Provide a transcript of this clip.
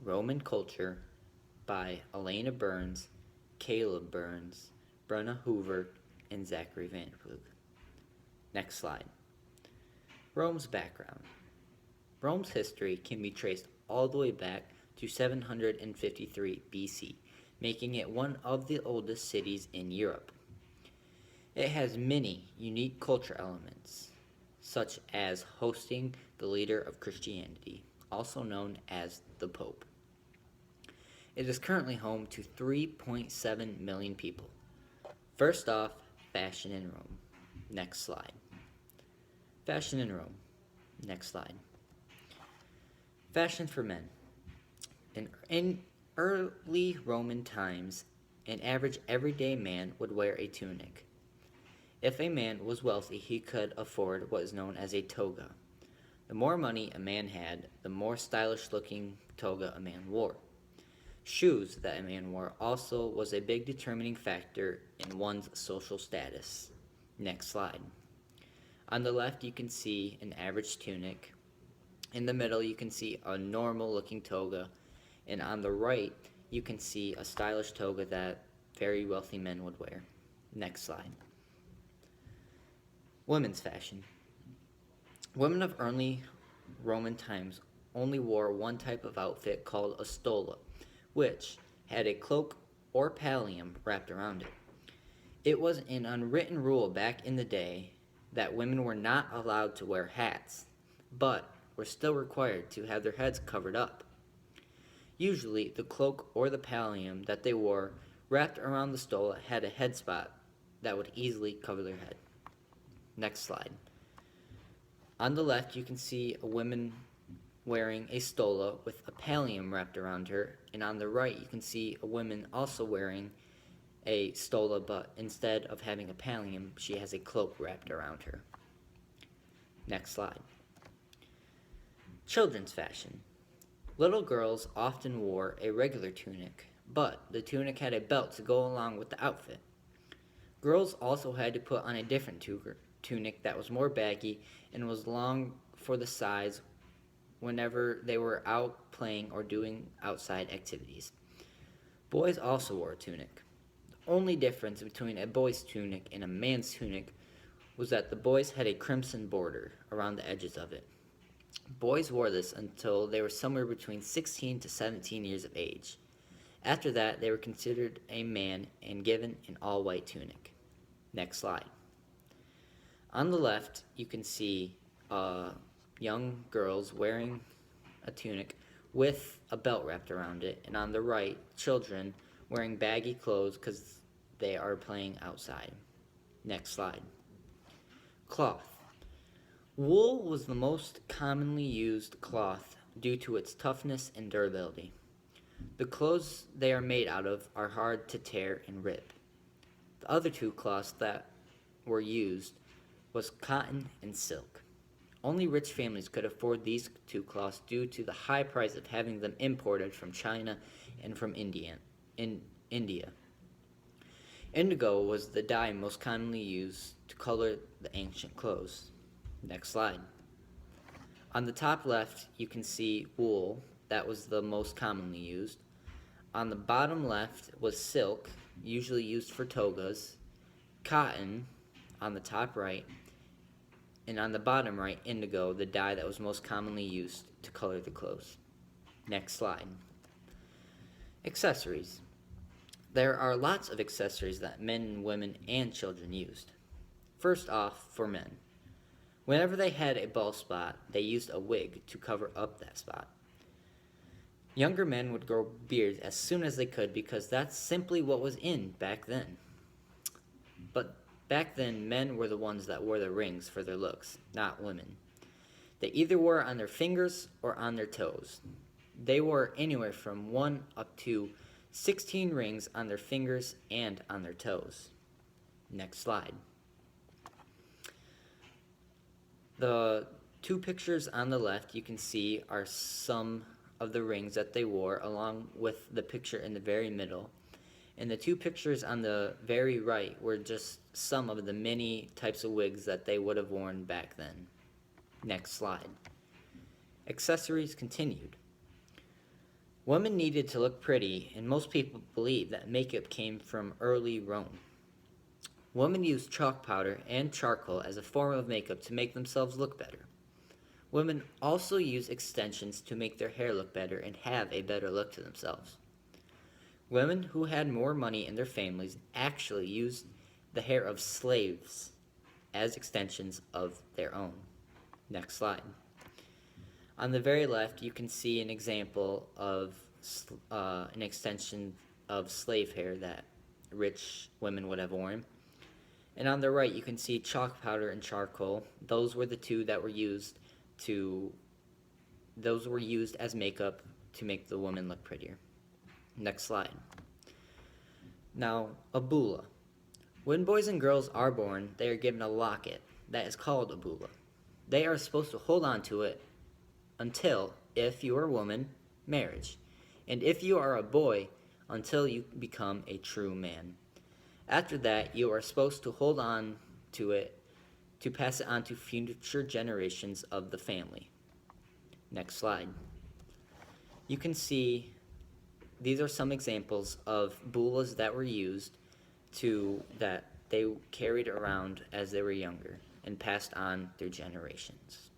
Roman Culture by Elena Burns, Caleb Burns, Brenna Hoover, and Zachary Vanderplug. Next slide. Rome's background. Rome's history can be traced all the way back to 753 BC, making it one of the oldest cities in Europe. It has many unique culture elements, such as hosting the leader of Christianity, also known as the Pope. It is currently home to 3.7 million people. First off, fashion in Rome. Next slide. Fashion in Rome. Next slide. Fashion for men. In early Roman times, an average everyday man would wear a tunic. If a man was wealthy, he could afford what is known as a toga. The more money a man had, the more stylish looking toga a man wore. Shoes that a man wore also was a big determining factor in one's social status. Next slide. On the left, you can see an average tunic. In the middle, you can see a normal looking toga. And on the right, you can see a stylish toga that very wealthy men would wear. Next slide. Women's fashion. Women of early Roman times only wore one type of outfit called a stola, which had a cloak or pallium wrapped around it. It was an unwritten rule back in the day that women were not allowed to wear hats, but were still required to have their heads covered up. Usually, the cloak or the pallium that they wore wrapped around the stola had a head spot that would easily cover their head. Next slide. On the left, you can see a woman wearing a stola with a pallium wrapped around her, and on the right, you can see a woman also wearing a stola, but instead of having a pallium, she has a cloak wrapped around her. Next slide. Children's fashion. Little girls often wore a regular tunic, but the tunic had a belt to go along with the outfit. Girls also had to put on a different tunic that was more baggy and was long for the size whenever they were out playing or doing outside activities. Boys also wore a tunic. The only difference between a boy's tunic and a man's tunic was that the boys had a crimson border around the edges of it. Boys wore this until they were somewhere between 16 to 17 years of age. After that, they were considered a man and given an all-white tunic. Next slide. On the left, you can see young girls wearing a tunic with a belt wrapped around it, and on the right, children wearing baggy clothes because they are playing outside. Next slide. Cloth. Wool was the most commonly used cloth due to its toughness and durability. The clothes they are made out of are hard to tear and rip. The other two cloths that were used was cotton and silk. Only rich families could afford these two cloths due to the high price of having them imported from China and from India. Indigo was the dye most commonly used to color the ancient clothes. Next slide. On the top left, you can see wool. That was the most commonly used. On the bottom left was silk, usually used for togas, cotton on the top right, and on the bottom right, indigo, the dye that was most commonly used to color the clothes. Next slide. Accessories. There are lots of accessories that men, women, and children used. First off, for men. Whenever they had a bald spot, they used a wig to cover up that spot. Younger men would grow beards as soon as they could because that's simply what was in back then. But back then, men were the ones that wore the rings for their looks, not women. They either wore it on their fingers or on their toes. They wore anywhere from 1 up to 16 rings on their fingers and on their toes. Next slide. The two pictures on the left you can see are some of the rings that they wore, along with the picture in the very middle. And the two pictures on the very right were just some of the many types of wigs that they would have worn back then. Next slide. Accessories continued. Women needed to look pretty, and most people believe that makeup came from early Rome. Women used chalk powder and charcoal as a form of makeup to make themselves look better. Women also use extensions to make their hair look better and have a better look to themselves. Women who had more money in their families actually used the hair of slaves as extensions of their own. Next slide. On the very left, you can see an example of an extension of slave hair that rich women would have worn. And on the right, you can see chalk powder and charcoal. Those were the two that were used as makeup to make the woman look prettier. Next slide. Now, a bula. When boys and girls are born, they are given a locket that is called a bula. They are supposed to hold on to it until, if you are a woman, marriage, and if you are a boy, until you become a true man. After that, you are supposed to hold on to it to pass it on to future generations of the family. Next slide. You can see these are some examples of bulas that were used that they carried around as they were younger and passed on through generations.